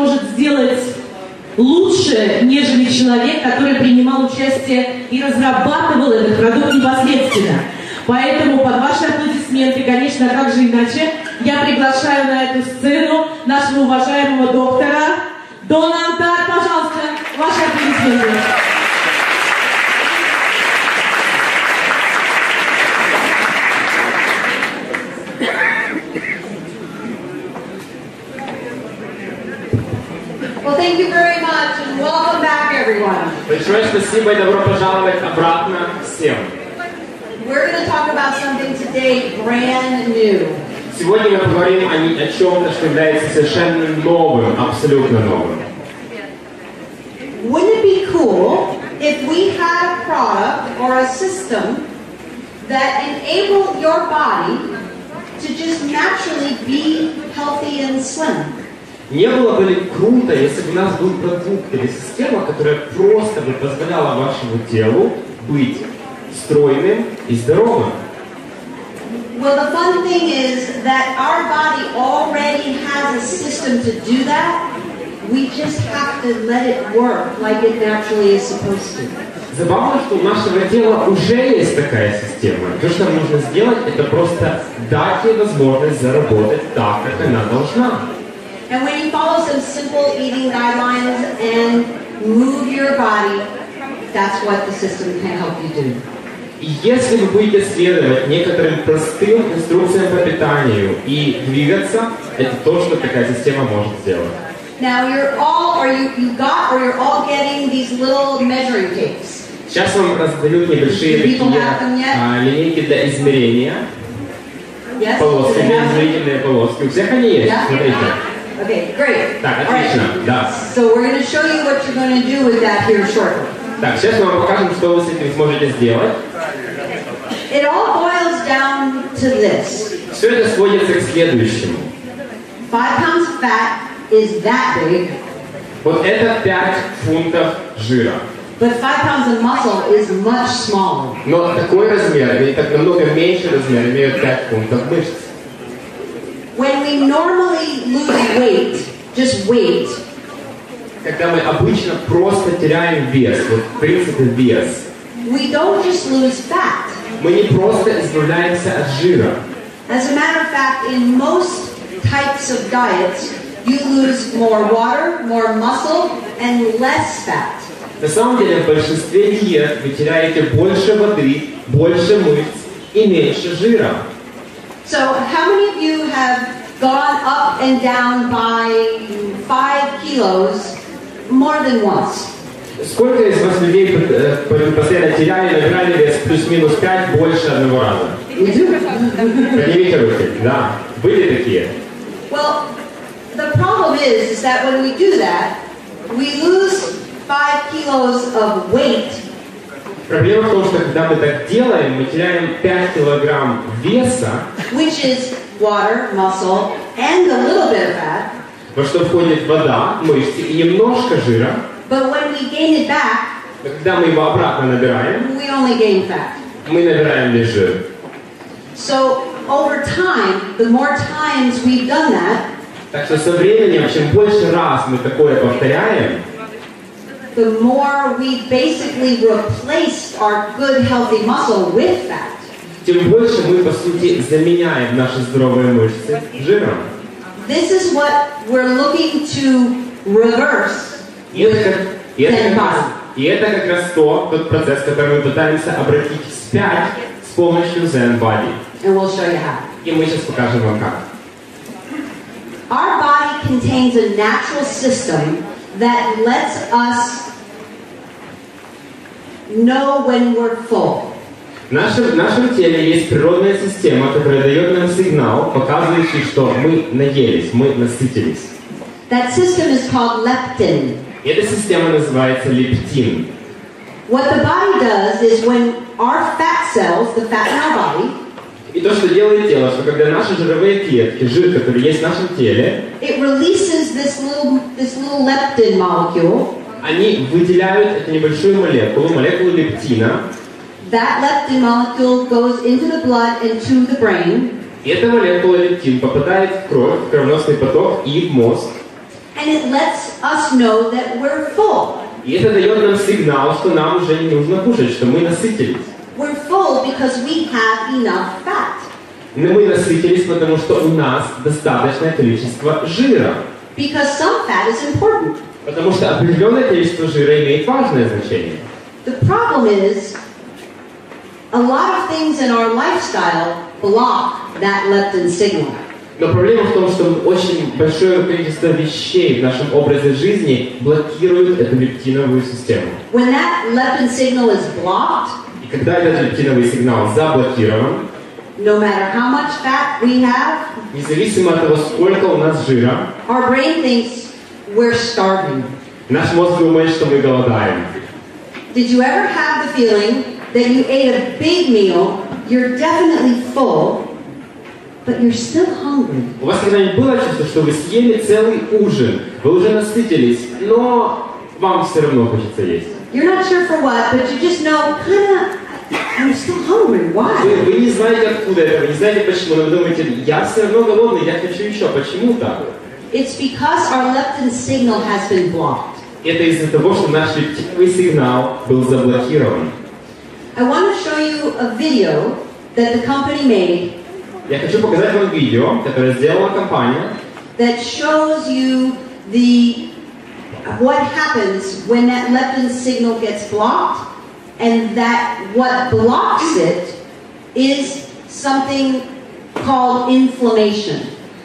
может сделать лучше, нежели человек, который принимал участие и разрабатывал этот продукт непосредственно. Поэтому под ваши аплодисменты, конечно, как же иначе, я приглашаю на эту сцену нашего уважаемого доктора Донна Антарр. Пожалуйста, ваши аплодисменты. Well, thank you very much and welcome back, everyone. Большое спасибо и добро пожаловать обратно всем. We're going to talk about something today brand new. Сегодня мы поговорим о чем-то, что является совершенно новым, абсолютно новым. Wouldn't it be cool if we had a product or a system that enabled your body to just naturally be healthy and slim? Не было бы ли круто, если бы у нас был продукт или система, которая просто бы позволяла вашему телу быть стройным и здоровым? Well, the fun thing is that our body already has a system to do that. We just have to let it work like it naturally is supposed to. Забавно, что у нашего тела уже есть такая система. То, что нам нужно сделать, это просто дать ей возможность заработать так, как она должна. And when you follow some simple eating guidelines and move your body, that's what the system can help you do. И если вы будете следовать некоторым простым инструкциям по питанию и двигаться, это то, что такая система может сделать. Now you're all, you're all getting these little measuring tapes. Сейчас вам раздают небольшие такие линейки для измерения. Yes? Полоски, измерительные полоски. У всех они есть, смотрите. Okay, great. Так, отлично, да. So we're going to show you what you're going to do with that here shortly. Так, сейчас мы вам покажем, что вы с этим сможете сделать. It all boils down to this. Все это сводится к следующему. 5 pounds of fat is that big. Вот это 5 фунтов жира. But 5 pounds of muscle is much smaller. Но такой размер, или так намного меньше размер, имеют 5 фунтов мышц. When we normally lose weight, just weight, когда мы обычно просто теряем вес, вот в принципе вес, we don't just lose fat. Мы не просто избавляемся от жира. As a matter of fact, in most types of diets, you lose more water, more muscle, and less fat. На самом деле, в большинстве диет вы теряете больше воды, больше мышц и меньше жира. So, how many of you have gone up and down by 5 kilos more than once? Сколько из вас людей постоянно теряли, набирали вес плюс-минус 5 больше одного раза? Поднимите руки. Да. Были такие? Well, the problem is that when we do that, we lose 5 kilos of weight. Проблема в том, что когда мы так делаем, мы теряем 5 килограмм веса, which is water, muscle, and a little bit of fat. Во что входит вода, мышцы и немножко жира. But when we gain it back, когда мы его обратно набираем, we only gain fat. Мы набираем лишь жир. So over time, the more times we've done that, так что со временем, чем больше раз мы такое повторяем, the more we basically replaced our good healthy muscle with fat. Тем больше мы по сути заменяем наши здоровые мышцы жиром. This is what we're looking to reverse. И это как раз тот процесс, который мы пытаемся обратить вспять с помощью ZEN Body. And we'll show you how. И мы сейчас покажем вам как. Our body contains a natural system that lets us know when we're full. В нашем теле есть природная система, которая дает нам сигнал, показывающий, что мы наелись, мы насытились. That system is called leptin. Эта система называется лептин. What the body does is when our fat cells, the fat in our body, и то, что делает тело, что когда наши жировые клетки, жир, который есть в нашем теле, it releases this little leptin molecule. Они выделяют эту небольшую молекулу лептина. That leptin molecule goes into the blood and to the brain. И эта молекула лептин попадает в кровь, в кровеносный поток и в мозг. and it lets us know that we're full. И это дает нам сигнал, что нам уже не нужно кушать, что мы насытились. We're full because we have enough fat. Но мы насытились, потому что у нас достаточное количество жира. Because some fat is important. Потому что определенное количество жира имеет важное значение. The problem is, a lot of things in our lifestyle block that leptin signal. Но проблема в том, что очень большое количество вещей в нашем образе жизни блокируют эту лептиновую систему. When that leptin signal is blocked, И когда этот лептиновый сигнал заблокирован, no matter how much fat we have, независимо от того, сколько у нас жира, our brain thinks we're starving. наш мозг думает, что мы голодаем. Did you ever have the feeling that you ate a big meal, you're definitely full, but you're still hungry? У вас когда-нибудь было чувство, что вы съели целый ужин, вы уже насытились, но вам все равно хочется есть? You're not sure for what, but you just know, I'm still hungry. Why? Вы не знаете откуда это, вы не знаете почему, но вы думаете, я все равно голодный, я хочу еще. Почему так? It's because our leptin signal has been blocked. Это из-за того, что наш лептиновый сигнал был заблокирован. I want to show you a video that the company made Я хочу показать вам видео, которое сделала компания, that shows you what happens when that leptin signal gets blocked, and that what blocks it is something called inflammation.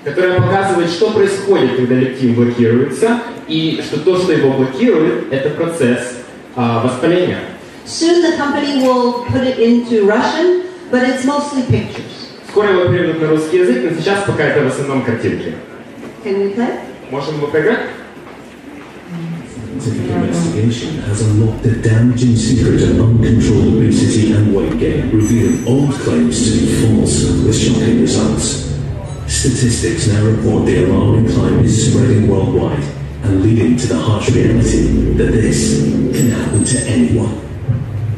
которая показывает, что происходит, когда лептин блокируется, и что то, что его блокирует, это процесс воспаления. Soon the company will put it into Russian, but it's mostly pictures. Скоро его переведут на русский язык, но сейчас пока это в основном картинки. Can we play? Можем мы поиграть? Scientific investigation has unlocked the damaging secret of uncontrolled obesity and weight gain, revealing old claims to be false with shocking results. Statistics now report the alarming climb is spreading worldwide and leading to the harsh reality that this can happen to anyone.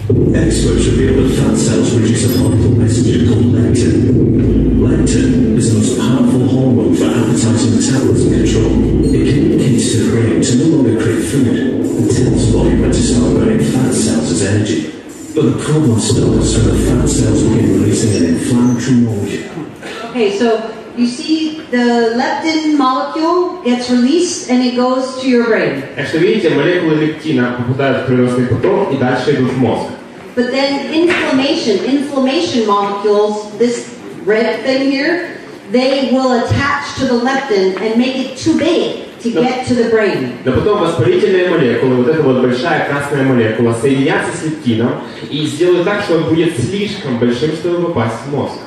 Experts reveal that fat cells produce a harmful messenger called leptin. Leptin is the most powerful hormone for appetite and metabolism control. It communicates to the brain to no longer crave food and tells the body when to start burning fat cells as energy. But the problem starts when the fat cells begin releasing an inflammatory molecule. Okay, so you see the leptin molecule gets released and it goes to your brain. Так что видите, молекулы лептина попадают в кровеносный поток и дальше идут в мозг. But then inflammation molecules, this red thing here, they will attach to the leptin and make it too big to get to the brain. Но потом воспалительные молекулы, вот эта вот большая красная молекула, соединятся с лептином и сделают так, что он будет слишком большим, чтобы попасть в мозг.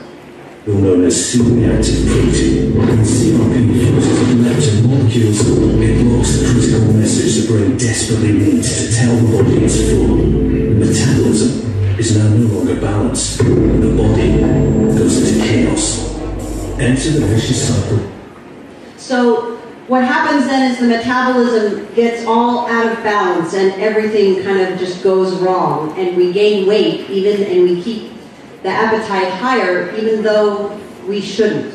Known as superreactive protein, when CRP fuses with leptin molecules, it blocks the critical message the brain desperately needs to tell the body it's full. Metabolism is now no longer balanced, and the body goes into chaos. Enter the vicious cycle. So what happens then is the metabolism gets all out of balance and everything kind of just goes wrong, and we gain weight and we keep the appetite higher, even though we shouldn't.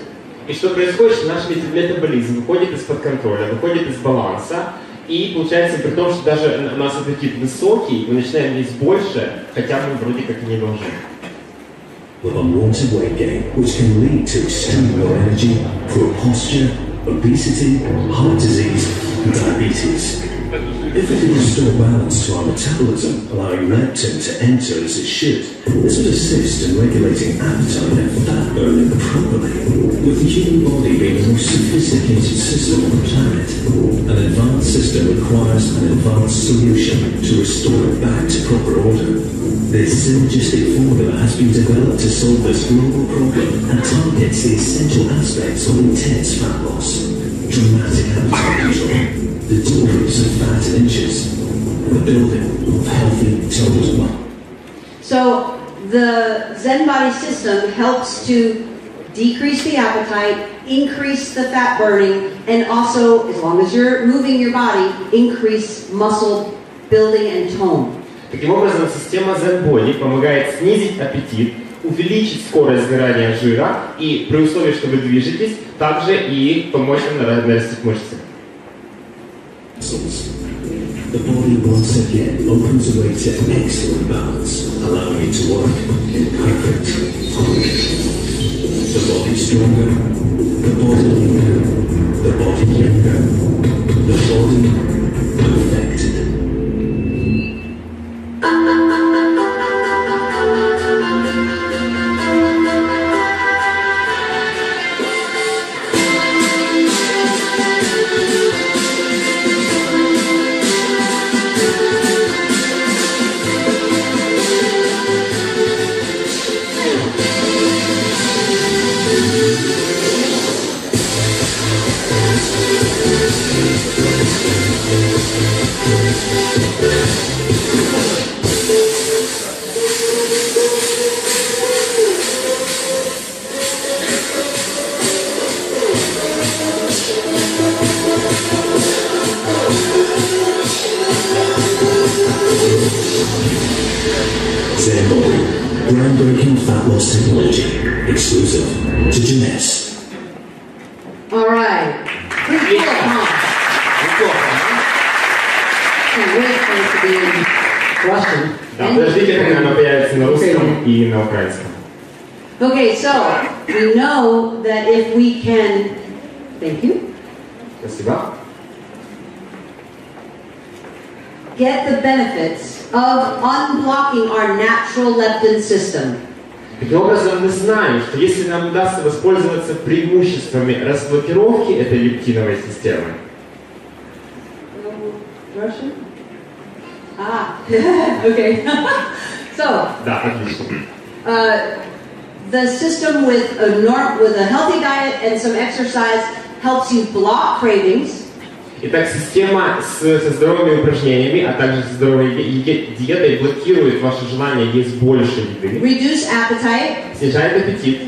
И что происходит, что наш метаболизм выходит из-под контроля, выходит из баланса, и получается при том, что даже у нас аппетит высокий, мы начинаем есть больше, хотя мы вроде как и не должны. With unwanted weight gain, which can lead to extreme low energy, poor posture, obesity, heart disease, and diabetes. If we can restore balance to our metabolism, allowing leptin to enter as it should, this would assist in regulating appetite and fat burning properly. With the human body being the most sophisticated system on the planet, an advanced system requires an advanced solution to restore it back to proper order. This synergistic formula has been developed to solve this global problem and targets the essential aspects of intense fat loss, dramatic appetite control, the decrease of fat in inches, and the building of healthy total. So the Zen body system helps to decrease the appetite, increase the fat burning, and also, as long as you're moving your body, increase muscle building and tone. Таким образом, система ZEN Body помогает снизить аппетит, увеличить скорость сгорания жира и при условии, что вы движетесь, также и помочь вам нарастить мышцы. The body once again opens away to excellent balance, allowing it to work in perfect harmony. The body stronger, the body leaner, the body younger, the body perfected. ZEN Body, groundbreaking fat loss technology, exclusive to Jeunesse. All right. Pretty cool, huh? Can't wait for it to be in Russian. Да, подождите, когда оно появится на русском и на украинском. Okay, so we know that if we can, thank you, Спасибо. get the benefits of unblocking our natural leptin system. Таким образом, мы знаем, что если нам удастся воспользоваться преимуществами разблокировки этой лептиновой системы, Russian? Ah, okay. So, да, отлично. the system with a healthy diet and some exercise helps you block cravings. Итак, система со здоровыми упражнениями, а также со здоровой диетой блокирует ваше желание есть больше еды, Reduce appetite, снижает аппетит,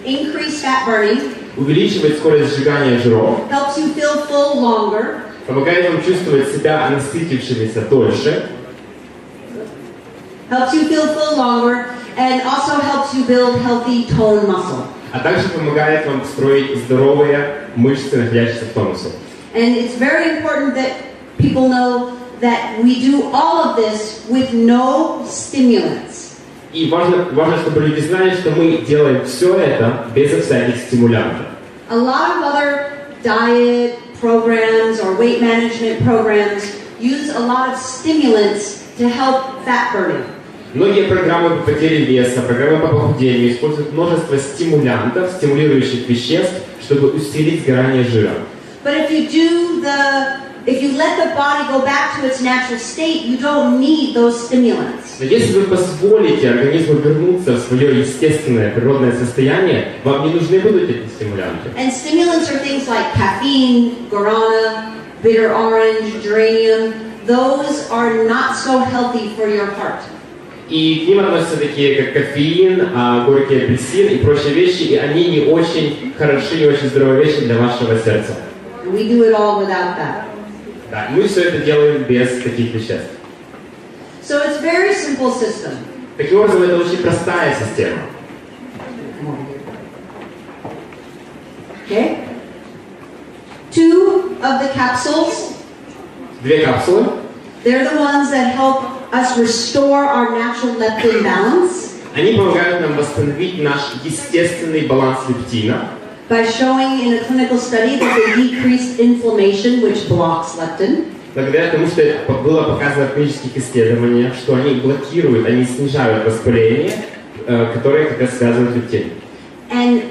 increase fat burning, увеличивает скорость сжигания жиров, helps you feel full longer, помогает вам чувствовать себя насытившимися дольше, helps you feel full longer, and also helps you build healthy tone muscle. а также помогает вам строить здоровые мышцы, находящиеся в тонусе. And it's very important that people know that we do all of this with no stimulants. И важно, чтобы люди знали, что мы делаем все это без всяких стимулянтов. A lot of other diet programs or weight management programs use a lot of stimulants to help fat burning. Многие программы по потере веса, программы по похудению используют множество стимулянтов, стимулирующих веществ, чтобы усилить сгорание жира. But if you let the body go back to its natural state, you don't need those stimulants. Но если вы позволите организму вернуться в свое естественное природное состояние, вам не нужны будут эти стимулянты. And stimulants are things like caffeine, guarana, bitter orange, geranium. Those are not so healthy for your heart. И к ним относятся такие, как кофеин, горький апельсин и прочие вещи, и они не очень хороши, не очень здоровые вещи для вашего сердца. And we do it all without that. Да, и мы все это делаем без таких веществ. So it's a very simple system. Таким образом, это очень простая система. Okay? 2 of the capsules, Две капсулы. they're the ones that help us restore our natural leptin balance Они помогают нам восстановить наш естественный баланс лептина, by showing in a clinical study that they decrease inflammation, which blocks leptin. благодаря тому, что это было показано в клинических исследованиях, что они блокируют, они снижают воспаление, которое как раз связано с лептином. And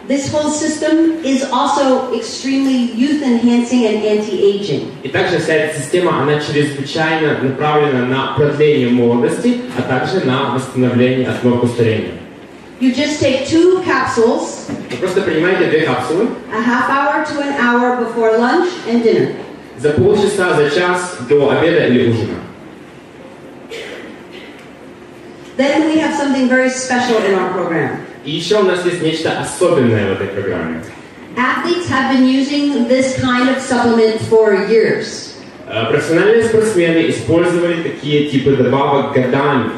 this whole system is also extremely youth-enhancing and anti-aging. И также вся эта система, она чрезвычайно направлена на продление молодости, а также на восстановление основ старения. You just take 2 capsules, Вы просто принимаете 2 капсулы a half hour to an hour before lunch and dinner. за полчаса, за час до обеда или ужина. Then we have something very special in our program. И еще у нас есть нечто особенное в этой программе. Athletes have been using this kind of supplement for years. Профессиональные спортсмены использовали такие типы добавок годами.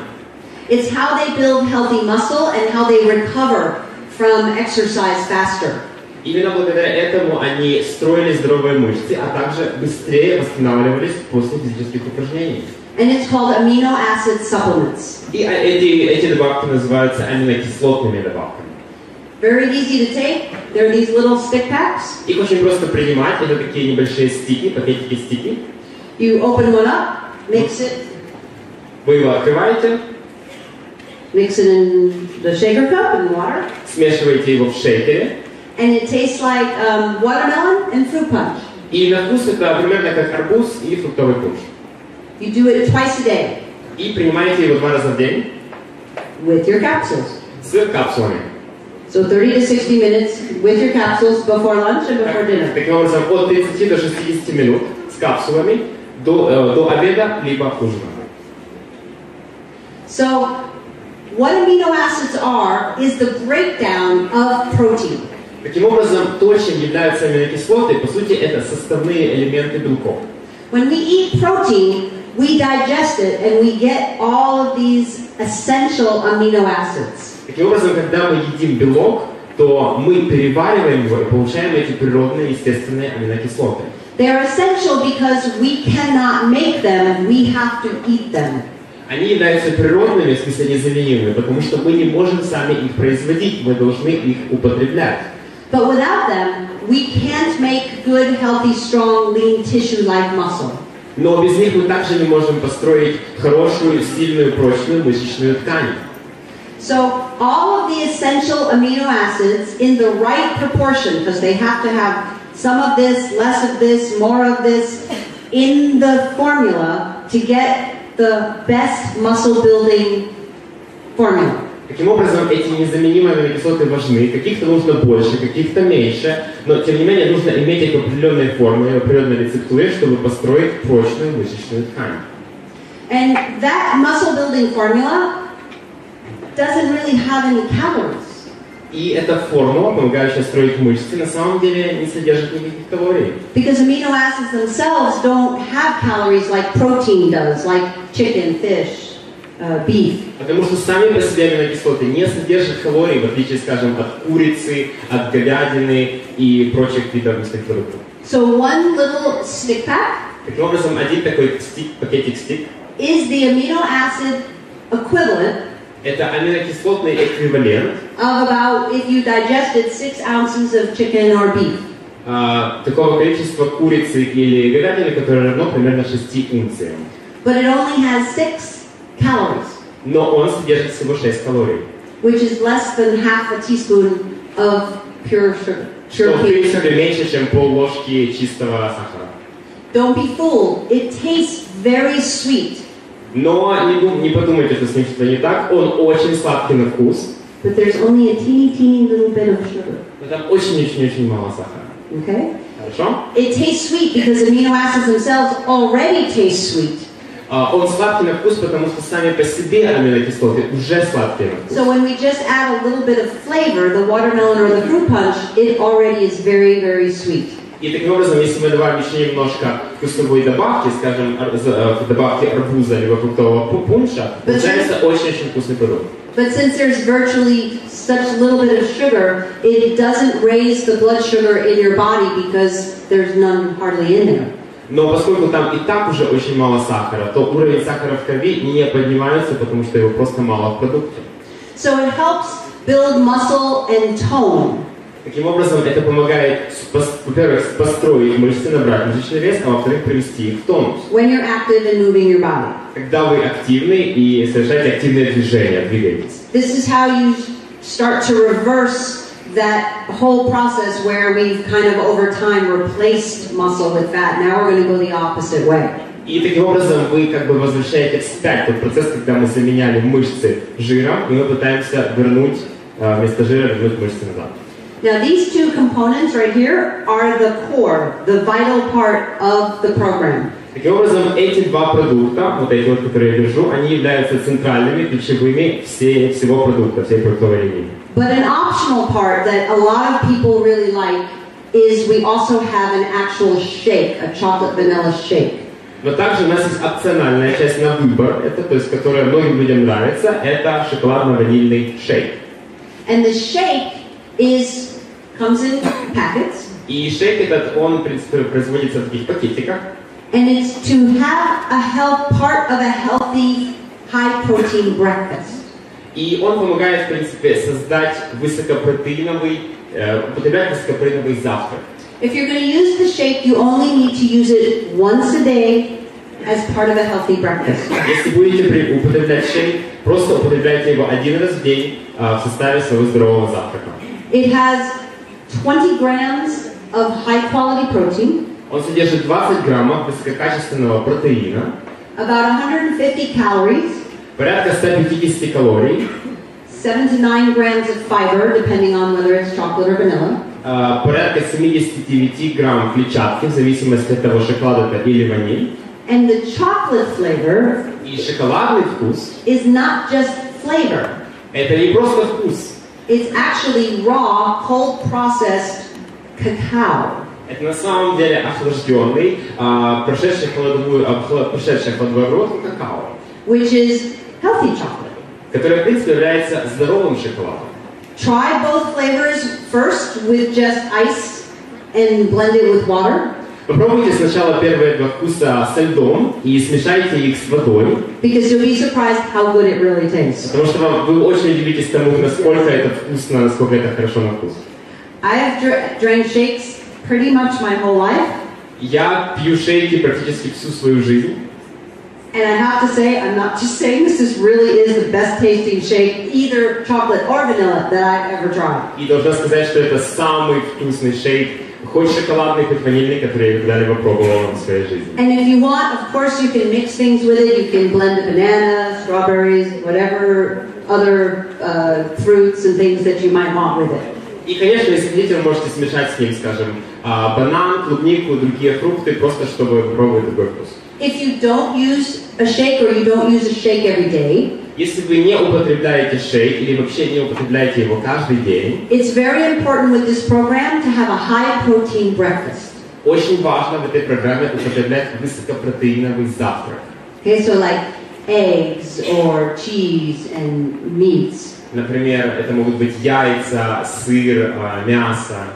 It's how they build healthy muscle and how they recover from exercise faster. Именно благодаря этому они строили здоровые мышцы, а также быстрее восстанавливались после физических упражнений. And it's called amino acid supplements. И эти добавки называются аминокислотными добавками. Very easy to take. They're these little stick packs. Их очень просто принимать, это такие небольшие стики, пакетики стики. You open one up, mix it. Вы его открываете, Mix it in the shaker cup and water. смешиваете его в шейкере. And it tastes like watermelon and fruit punch. И на вкус это примерно как арбуз и фруктовый пунш. You do it twice a day И принимаете его 2 раза в день with your capsules. с капсулами. So 30 to 60 minutes with your capsules before lunch and before dinner. Таким образом, от 30 до 60 минут с капсулами до обеда либо ужина. So what amino acids are is the breakdown of protein. Таким образом, то, чем являются аминокислоты, по сути, это составные элементы белков. When we eat protein, we digest it and we get all of these essential amino acids. Таким образом, когда мы едим белок, то мы перевариваем его и получаем эти природные, естественные аминокислоты. They are essential because we cannot make them, we have to eat them. Они являются природными, в смысле незаменимыми, потому что мы не можем сами их производить, мы должны их употреблять. But without them, we can't make good, healthy, strong, lean tissue like muscle. Но без них мы также не можем построить хорошую, сильную, прочную мышечную ткань. So all of the essential amino acids in the right proportion, because they have to have some of this, less of this, more of this, in the formula to get the best muscle building formula. Таким образом, эти незаменимые аминокислоты важны. Каких-то нужно больше, каких-то меньше, но тем не менее нужно иметь их в определенной форме, в определенной рецептуре, чтобы построить прочную мышечную ткань. And that muscle building formula doesn't really have any calories. И эта формула, помогающая строить мышцы, на самом деле не содержит никаких калорий. Because amino acids themselves don't have calories like protein does, like chicken, fish, beef. Потому что сами по себе аминокислоты не содержат калорий, в отличие, скажем, от курицы, от говядины и прочих видов мясных продуктов. So one little stick pack Таким образом, один такой стик, пакетик стик, is the amino acid equivalent это аминокислотный эквивалент of about, if you digested 6 ounces of chicken or beef. Такого количества курицы или говядины, которое равно примерно 6 унциям. But it only has 6 calories, Но он содержит всего 6 калорий. which is less than half a teaspoon of pure sugar. Что Pure в cane принципе sugar. меньше, чем пол-ложки чистого сахара. Don't be fooled. It tastes very sweet, Но не подумайте, что с ним что-то не так. Он очень сладкий на вкус. but there's only a teeny little bit of sugar. Но там очень-очень мало сахара. Okay? Хорошо? It tastes sweet because amino acids themselves already taste sweet. Он сладкий на вкус, потому что сами по себе аминокислоты уже сладкие на вкус. So when we just add a little bit of flavor, the watermelon or the fruit punch, it already is very, very sweet. И таким образом, если мы добавим еще немножко вкусовой добавки, скажем, добавки арбуза или фруктового пунша, получается очень-очень вкусный продукт. But since there's virtually such little bit of sugar, it doesn't raise the blood sugar in your body because there's none hardly in there. Но поскольку там и так уже очень мало сахара, то уровень сахара в крови не поднимается, потому что его просто мало в продукте. So it helps build muscle and tone. Таким образом, это помогает, во-первых, построить мышцы, набрать мышечный вес, а во-вторых, привести их в тонус. When you're active and moving your body. Когда вы активны и совершаете активные движения, двигаетесь. This is how you start to reverse that whole process where we've kind of over time replaced muscle with fat. Now we're going to go the opposite way. И таким образом вы как бы возвращаете вспять тот процесс, когда мы заменяли мышцы жиром, и мы пытаемся вернуть вместо жира вернуть мышцы назад. Now these two components right here are the core, the vital part of the program. Таким образом, эти два продукта, вот эти вот, которые я держу, они являются центральными, ключевыми всего продукта, всей продуктовой линии. But an optional part that a lot of people really like is we also have an actual shake, a chocolate vanilla shake. Но также у нас есть опциональная часть на выбор, это, то есть, которая многим людям нравится, это шоколадно-ванильный шейк. And the shake is comes in packets. И шейк этот, он, в принципе, производится в таких пакетиках. And it's to have part of a healthy, high-protein breakfast. И он помогает, в принципе, создать употреблять высокопротеиновый завтрак. If you're going to use the shake, you only need to use it once a day as part of a healthy breakfast. Если будете употреблять шейк, просто употребляйте его один раз в день в составе своего здорового завтрака. It has 20 grams of high-quality protein. Он содержит 20 граммов высококачественного протеина, about 150 calories, порядка 150 калорий, 7 to 9 grams of fiber, depending on whether it's chocolate or vanilla. Порядка 79 грамм клетчатки, в зависимости от того, шоколад это или ваниль. And the chocolate flavor И шоколадный вкус is not just flavor. это не просто вкус. It's actually raw, cold processed cacao. Это на самом деле охлажденный, прошедший холодовую обработку какао, Which is healthy chocolate. который, в принципе, является здоровым шоколадом. Try both flavors first with just ice and blend it with water. Попробуйте сначала первые два вкуса со льдом и смешайте их с водой. Because you'll be surprised how good it really tastes. Потому что вы очень удивитесь тому, насколько это вкусно, насколько это хорошо на вкус. I have drank shakes pretty much my whole life. Я пью шейки практически всю свою жизнь. And I have to say, I'm not just saying this really is the best tasting shake, either chocolate or vanilla, that I've ever tried. И должна сказать, что это самый вкусный шейк, хоть шоколадный, хоть ванильный, который я когда-либо пробовала в своей жизни. And if you want, of course, you can mix things with it. You can blend a banana, strawberries, whatever other fruits and things that you might want with it. И, конечно, если хотите, вы можете смешать с ним, скажем, банан, клубнику, другие фрукты, просто чтобы попробовать такой вкус. If you don't use a shake or you don't use a shake every day, Если вы не употребляете шейк или вообще не употребляете его каждый день, it's very important with this program to have a high protein breakfast. очень важно в этой программе употреблять высокопротеиновый завтрак. Okay, so like eggs or cheese and meats. Например, это могут быть яйца, сыр, мясо.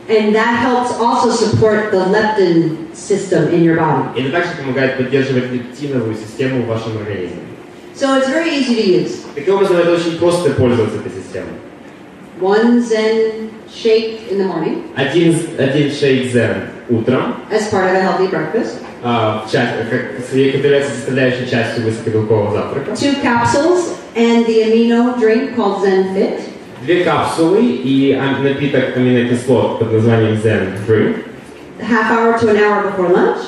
And that helps also support the leptin system in your body. И это также помогает поддерживать лептиновую систему в вашем организме. So it's very easy to use. Таким образом, это очень просто пользоваться этой системой. One ZEN shake in the morning Один шейк ZEN утром, as part of a healthy breakfast. который является составляющей частью высокобелкового завтрака. 2 capsules and the amino drink called ZEN Fit. 2 капсулы и напиток аминокислот под названием ZEN Drink. Half hour to an hour before lunch.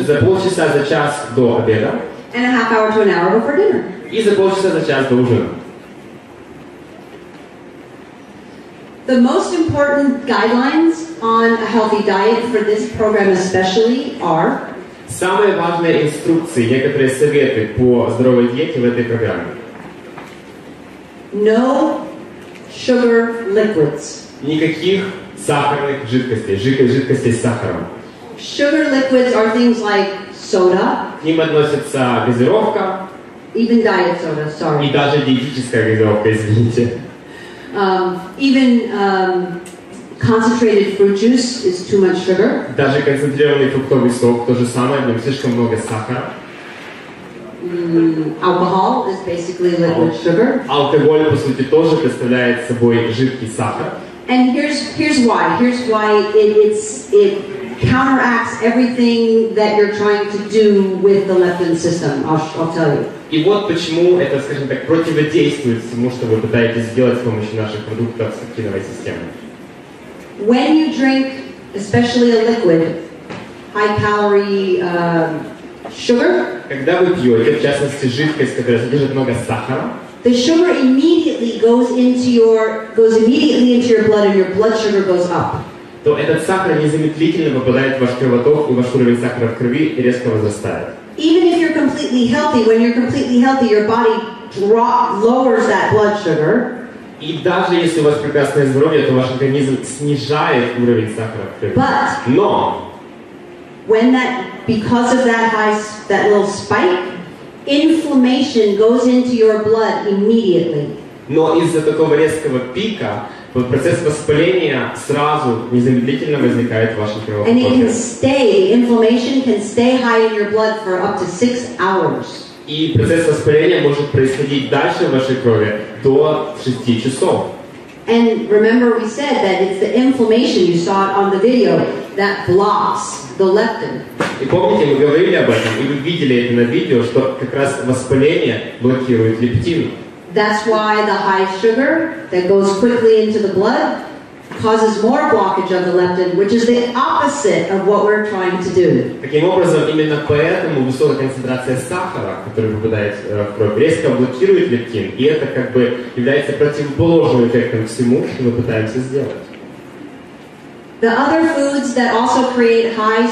За полчаса за час до обеда. And a half hour to an hour before dinner. И за полчаса за час до ужина. The most important guidelines on a healthy diet for this program especially are Самые важные инструкции, некоторые советы по здоровой диете в этой программе. no sugar liquids. Никаких сахарных жидкостей, жидкостей с сахаром. Sugar liquids are things like soda, К ним относится газировка even diet soda, sorry. и даже диетическая газировка, извините. Even concentrated fruit juice is too much sugar. Даже концентрированный фруктовый сок, то же самое, в нем слишком много сахара. Alcohol is basically liquid sugar. Алкоголь, по сути, тоже представляет собой жидкий сахар. And here's why. Here's why it counteracts everything that you're trying to do with the leptin system. I'll tell you. И вот почему это, скажем так, противодействует всему, что вы пытаетесь сделать с помощью наших продуктов с лептиновой системой. When you drink, especially a liquid, high-calorie sugar, Когда вы пьете, в частности, жидкость, которая содержит много сахара, the sugar immediately goes immediately into your blood, and your blood sugar goes up. то этот сахар незамедлительно попадает в ваш кровоток, и ваш уровень сахара в крови резко возрастает. Even if you're completely healthy, when you're completely healthy, your body lowers that blood sugar. И даже если у вас прекрасное здоровье, то ваш организм снижает уровень сахара в крови. Но Because of that little spike, inflammation goes into your blood immediately. Но из-за такого резкого пика процесс воспаления сразу, незамедлительно возникает в вашем And it can кровотоке. stay, inflammation can stay high in your blood for up to 6 hours. И процесс воспаления может происходить дальше в вашей крови до 6 часов. And remember we said that it's the inflammation, you saw it on the video, that blocks the leptin. И помните, мы говорили об этом, и вы видели это на видео, что как раз воспаление блокирует лептин. That's why the high sugar that goes quickly into the blood causes more blockage of the leptin, which is the opposite of what we're trying to do. Таким образом, именно поэтому высокая концентрация сахара, который попадает в кровь, резко блокирует лептин, и это как бы является противоположным эффектом всему, что мы пытаемся сделать. The other foods that also create high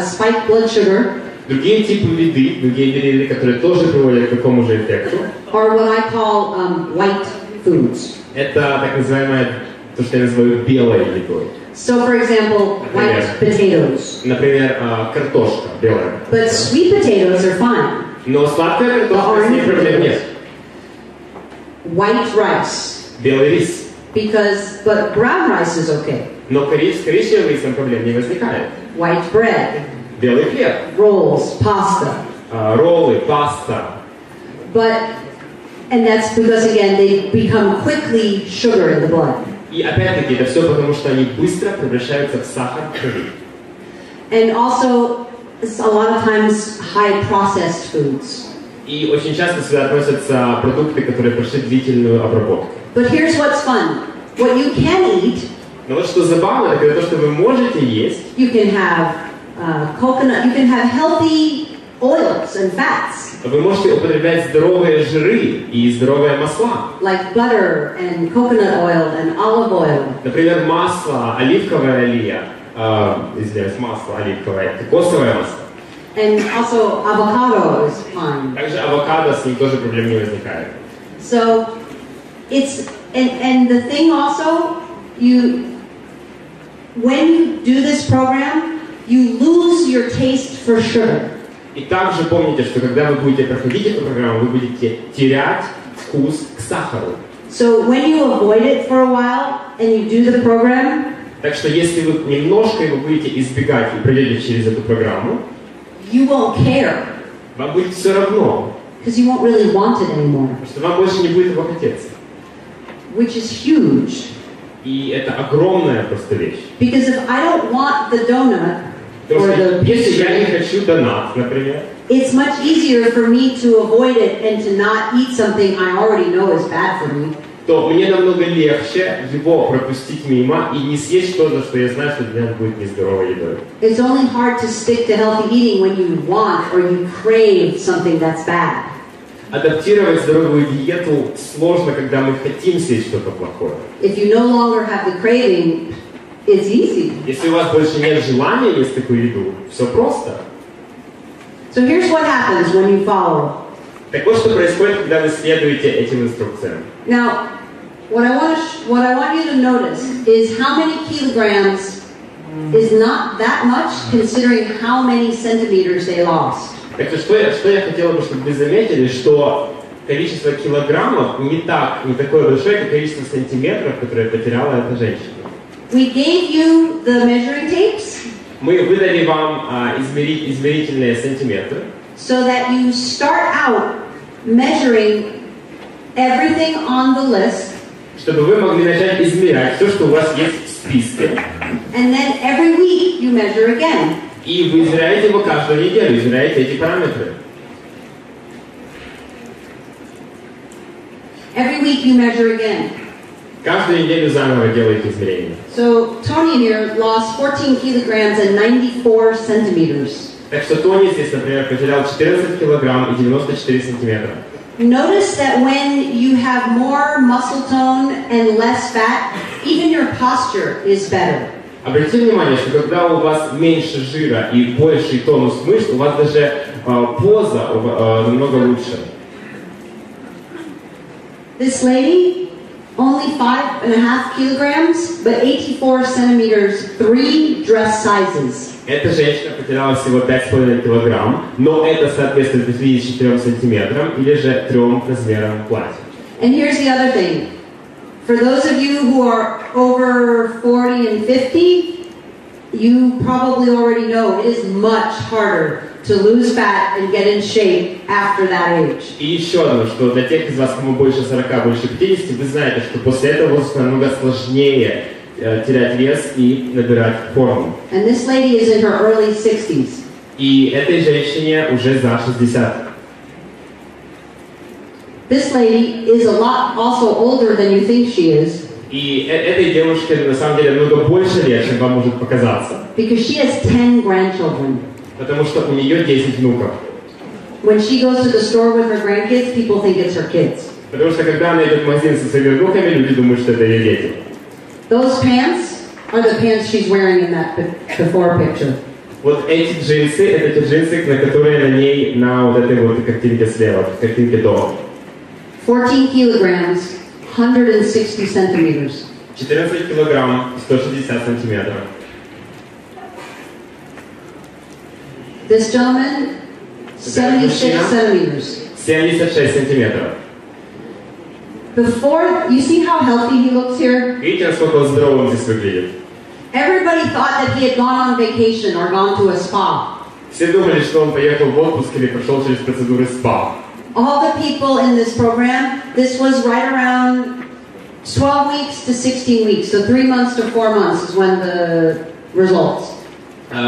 spiked blood sugar Другие типы еды, другие виды, которые тоже приводят к такому же эффекту, are what I call white foods. это так называемое, то, что я называю белой едой. So, for example, white potatoes. Например, картошка белая. But sweet potatoes are fine. Но сладкая картошка, с ней проблем нет. White rice. Белый рис. But brown rice is okay. Но с коричневым рисом проблем не возникает. White bread. Белый хлеб. Rolls, pasta. Роллы, паста. And that's because, again, they become quickly sugar in the blood. И опять-таки, это все потому, что они быстро превращаются в сахар в крови. And also, a lot of times, high processed foods. И очень часто сюда относятся продукты, которые прошли длительную обработку. But here's what's fun. What you can eat, Но вот что забавно, это то, что вы можете есть. you can have coconut, you can have healthy oils and fats. Вы можете употреблять здоровые жиры и здоровые масла. Like butter and coconut oil and olive oil. Например, масло, оливковое олея, извиняюсь, масло оливковое, кокосовое масло. And also avocado is fine. Также авокадо, с ним тоже проблем не возникает. So it's and the thing also, when you do this program, you lose your taste for sugar. И также помните, что когда вы будете проходить эту программу, вы будете терять вкус к сахару. So when you avoid it for a while and you do the program, Так что если вы немножко его будете избегать и пройдете через эту программу, you won't care вам будет все равно, because you won't really want it anymore, потому что вам больше не будет его хотеться. which is huge. И это огромная просто вещь. Because if I don't want the donut Потому or что the если я не pastry, хочу донат, например, it's much easier for me to avoid it and to not eat something I already know is bad for me. то мне намного легче его пропустить мимо и не съесть что-то, что я знаю, что для меня будет нездоровой едой. It's only hard to stick to healthy eating when you want or you crave something that's bad. Адаптировать здоровую диету сложно, когда мы хотим съесть что-то плохое. If you no longer have the craving, it's easy. Если у вас больше нет желания есть такую еду, все просто. So here's what happens when you follow. Так вот, что происходит, когда вы следуете этим инструкциям. Now, what I want you to notice is how many kilograms is not that much considering how many centimeters they lost. Так что я хотела бы, чтобы вы заметили, что количество килограммов не такое большое, как количество сантиметров, которые потеряла эта женщина. We gave you the measuring tapes Мы выдали вам измерительные сантиметры, so that you start out measuring everything on the list, чтобы вы могли начать измерять все, что у вас есть в списке. and then every week you measure again. И вы измеряете его каждую неделю, измеряете эти параметры. Every week you measure again. Каждую неделю заново делаете измерения. So Tony here lost 14 kilograms and 94 centimeters. Так что Тони здесь, например, потерял 14 килограмм и 94 сантиметра. Notice that when you have more muscle tone and less fat, even your posture is better. Обратите внимание, что когда у вас меньше жира и больший тонус мышц, у вас даже поза намного лучше. This lady, only 5.5 kilograms, but 84 centimeters, 3 dress sizes. Эта женщина потеряла всего 5,5 килограмм, но это соответствует 54 сантиметрам или же 3 размерам платья. And here's the other thing. For those of you who are over 40 and 50, you probably already know it is much harder to lose fat and get in shape after that age. И еще одно, что для тех из вас, кому больше 40, больше 50, вы знаете, что после этого возраста намного сложнее терять вес и набирать форму. And this lady is in her early 60s. И этой женщине уже за 60. This lady is a lot also older than you think she is. И этой девушке на самом деле намного больше лет, чем вам может показаться. Because she has 10 grandchildren. Потому что у нее 10 внуков. When she goes to the store with her grandkids, people think it's her kids. Потому что когда она идет в магазин со своими внуками, люди думают, что это ее дети. Those pants are the pants she's wearing in that before picture. Вот эти джинсы, это те джинсы, на которые на ней, на вот этой вот картинке слева, картинке до. 14 kilograms, 160 centimeters. 14 килограмм, 160 сантиметров. This gentleman, 76 centimeters. 76 сантиметров. Before, you see how healthy he looks here? Видите, насколько он здоровым здесь выглядит? Everybody thought that he had gone on vacation or gone to a spa. Все думали, что он поехал в отпуск или прошел через процедуры СПА. All the people in this program, this was right around 12 weeks to 16 weeks. So 3 months to 4 months is when the results.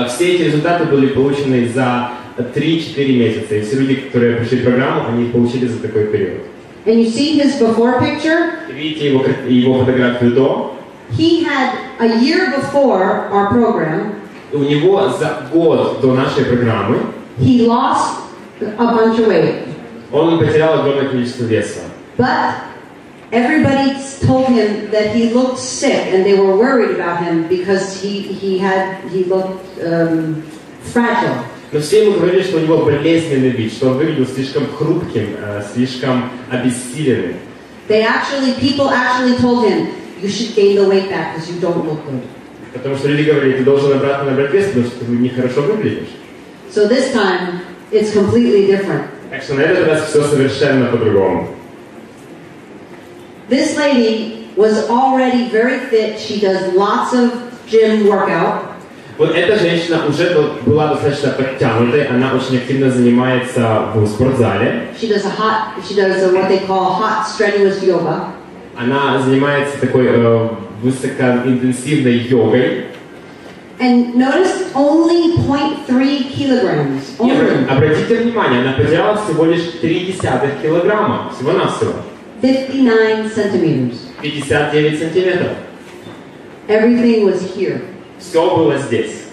Все эти результаты были получены за 3-4 месяца. И все люди, которые пришли в программу, они их получили за такой период. And you see his before picture? Видите его фотографию до? He had a year before our program. У него за год до нашей программы He lost a bunch of weight. он потерял огромное количество веса. But everybody told him that he looked sick, and they were worried about him because he looked fragile. Но все ему говорили, что у него болезненный вид, что он выглядел слишком хрупким, слишком обессиленным. People actually told him, you should gain the weight back because you don't look good. Потому что люди говорили, ты должен обратно набрать вес, потому что ты нехорошо выглядишь. So this time, it's completely different. Так что на этот раз все совершенно по-другому. This lady was already very fit. She does lots of gym workout. Вот эта женщина уже была достаточно подтянутой, она очень активно занимается в спортзале. She does what they call hot strenuous yoga. Она занимается такой высокоинтенсивной йогой. And notice only 0.3 kilograms. Only. Обратите внимание, она потеряла всего лишь 0,3 килограмма, всего-навсего. 59 centimeters. 59 сантиметров. Everything was here. Все было здесь.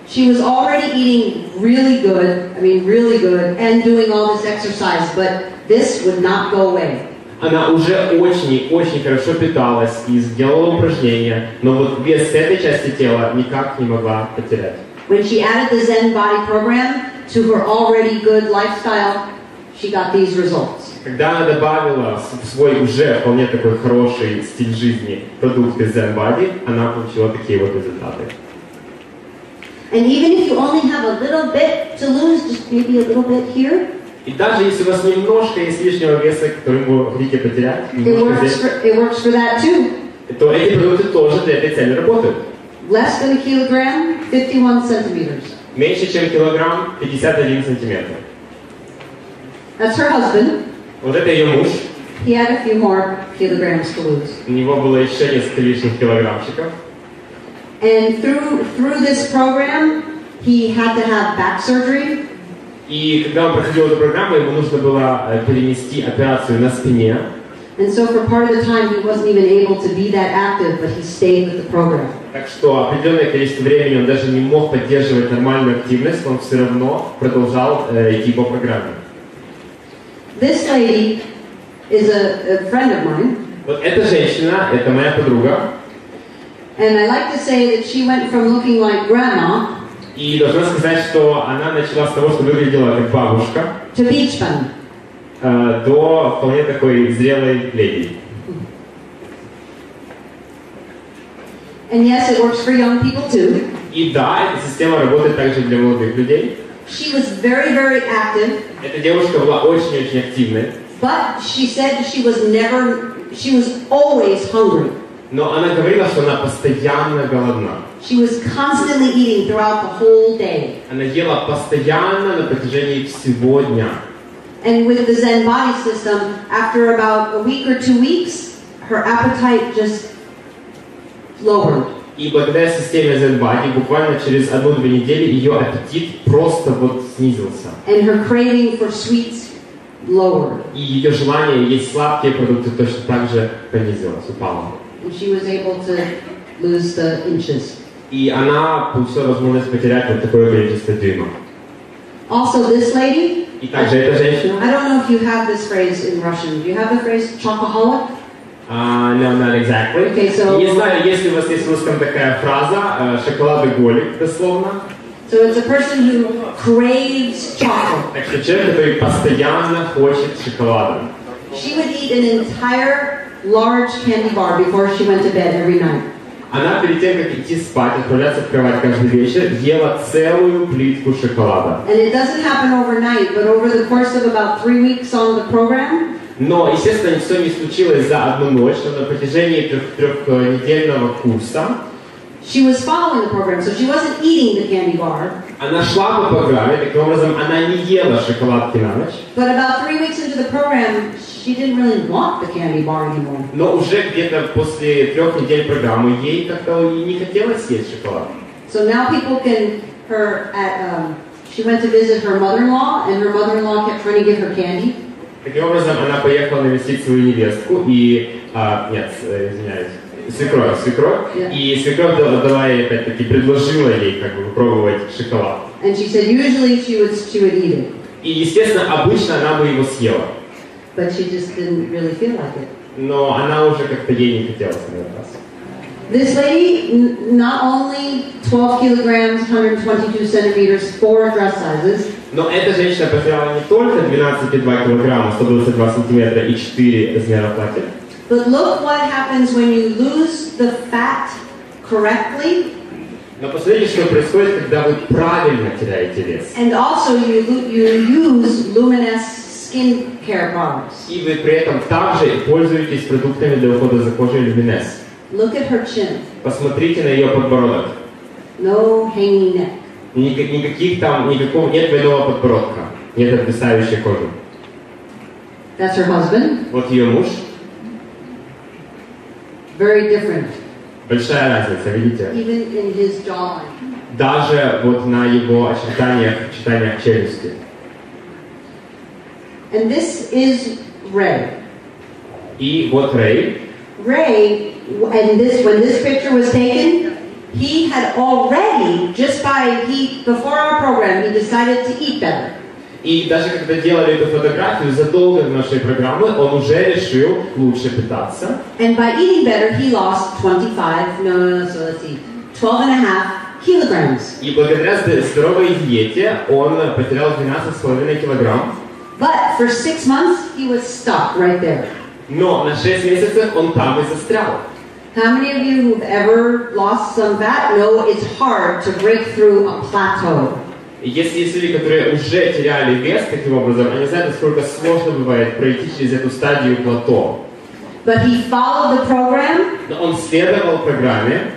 She was already eating really good, and doing all this exercise, but this would not go away. Она уже очень хорошо питалась и сделала упражнения, но вот вес этой части тела никак не могла потерять. When she added the ZEN body program to her already good lifestyle, she got these results. Когда она добавила в свой уже вполне такой хороший стиль жизни продукты ZEN Body, она получила такие вот результаты. And even if you only have a little bit to lose, just maybe a little bit here. И даже если у вас немножко есть лишнего веса, который вы хотите потерять, it works for that too. то эти продукты тоже для этой цели работают. Less than a kilogram, 51 centimeters. Меньше чем килограмм, 51 сантиметр. That's her husband. Вот это ее муж. He had a few more kilograms to lose. У него было еще несколько лишних килограммчиков. And through this program, he had to have back surgery. И когда он проходил эту программу, ему нужно было перенести операцию на спине. And so for part of the time, he wasn't even able to be that active, but he stayed with the program. Так что определенное количество времени он даже не мог поддерживать нормальную активность, но он все равно продолжал идти по программе. This lady is a friend of mine. Вот эта женщина, это моя подруга. And I like to say that she went from looking like grandma. И должна сказать, что она начала с того, что выглядела как бабушка, to beach bum. До вполне такой зрелой леди. And yes, it works for young people too. И да, эта система работает также для молодых людей. She was very, very active. Эта девушка была очень-очень активной. But she said she was never she was always hungry. Но она говорила, что она постоянно голодна. She was constantly eating throughout the whole day. Она ела постоянно на протяжении всего дня. And with the Zen body system, after about a week or 2 weeks, her appetite just lowered. И благодаря системе ZEN Body буквально через 1-2 недели ее аппетит просто вот снизился. And her craving for sweets lowered. И ее желание есть сладкие продукты точно так же понизилось, упало. And she was able to lose the inches. И она получила возможность потерять вот такое количество дюймов. Also, this lady, И также эта женщина. I don't know if you have this phrase in Russian. Do you have the phrase chocoholic? No, not exactly. Okay, so, Не знаю, если у вас есть в русском такая фраза, шоколадоголик, дословно. So it's a person who craves chocolate. Так что человек, который постоянно хочет шоколада. She would eat an entire large candy bar before she went to bed every night. Она перед тем, как идти спать, отправляться в кровать каждый вечер, ела целую плитку шоколада. And it doesn't happen overnight, but over the course of about 3 weeks on the program, Но, естественно, все не случилось за одну ночь, но на протяжении трехнедельного курса she was following the program, so she wasn't eating the candy bar. она шла по программе, таким образом она не ела шоколадки на ночь. But about 3 weeks into the program, she didn't really want the candy bar anymore. Но уже где-то после 3 недель программы ей как-то и не хотелось есть шоколад. So now people can, she went to visit her mother-in-law, and her mother-in-law kept trying to give her candy. Таким образом, она поехала навестить свою невестку и, извиняюсь, свекровь, и свекровь дала ей, опять-таки, предложила ей как бы попробовать шоколад. And she said usually she would eat it. И, естественно, обычно она бы его съела. But she just didn't really feel like it. Но она уже как-то ей не хотелось на этот раз. This lady, not only 12 kilograms, 122 centimeters, 4 dress sizes. Но эта женщина потеряла не только 12,2 килограмма, 122 сантиметра и 4 размера платья. But look what happens when you lose the fat correctly. Но посмотрите, что происходит, когда вы правильно теряете вес. And also you use luminous skin care products. И вы при этом также пользуетесь продуктами для ухода за кожей Luminous. Look at her chin. Посмотрите на ее подбородок. No hanging neck. Никакого нет двойного подбородка. Нет отвисающей кожи. That's her husband. Вот ее муж. Very different. Большая разница, видите? Even in his jawline. Даже вот на его очертаниях челюсти. And this is Ray. И вот Рэй. Ray, when this picture was taken, he had already, before our program, he decided to eat better. И даже когда делали эту фотографию, задолго до нашей программы, он уже решил лучше питаться. And by eating better, he lost 12 and a half kilograms. И благодаря здоровой диете он потерял 12,5 килограмм. But for 6 months, he was stuck right there. Но на 6 месяцев он там и застрял. How many of you who've ever lost some fat know it's hard to break through a plateau? И если есть люди, которые уже теряли вес таким образом, они знают, насколько сложно бывает пройти через эту стадию плато. But he followed the program. Но он следовал программе.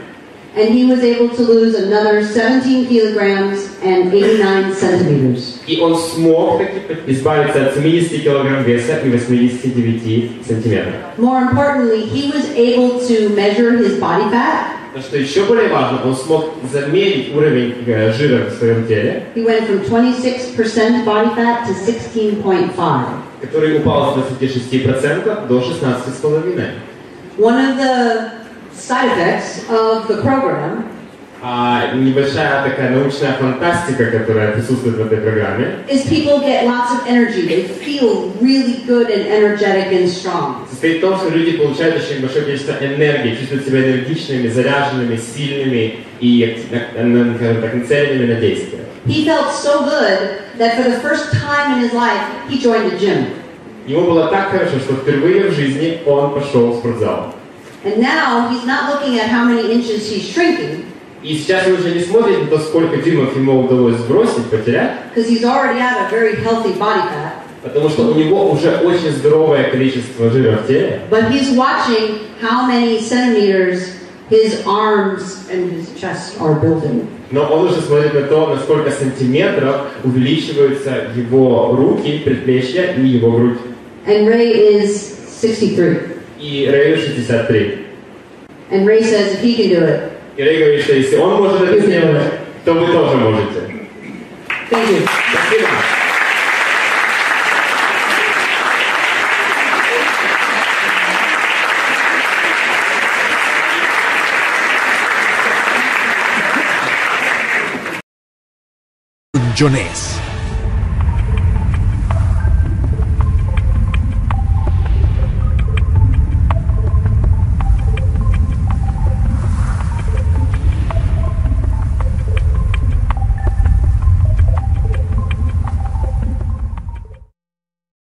And he was able to lose another 17 kilograms and 89 centimeters. И он смог таки избавиться от 70 килограмм веса и 89 сантиметров. More importantly, he was able to measure his body fat. Но что еще более важно, он смог замерить уровень жира в своем теле. He went from 26% body fat to 16.5. Который упал с 26% до 16,5%. One of the side effects of the program небольшая такая научная фантастика, которая присутствует в этой программе, is people get lots of energy. They feel really good and energetic and strong. состоит в том, что люди получают очень большое количество энергии, чувствуют себя энергичными, заряженными, сильными и, скажем так, нацеленными на действие. He felt so good that for the first time in his life, he joined a gym. Ему было так хорошо, что впервые в жизни он пошел в спортзал. And now he's not looking at how many inches he's shrinking. И сейчас он уже не смотрит на то, сколько дюймов ему удалось сбросить, потерять. Because he's already at a very healthy body fat. Потому что у него уже очень здоровое количество жира в теле. But he's watching how many centimeters his arms and his chest are building. Но он уже смотрит на то, на сколько сантиметров увеличиваются его руки, предплечья и его грудь. And Ray is 63. И Рэю 63. And Ray says if he can do it. И Рэй говорит, что если он может это сделать, то вы тоже можете. Thank you. Спасибо. Jeunesse.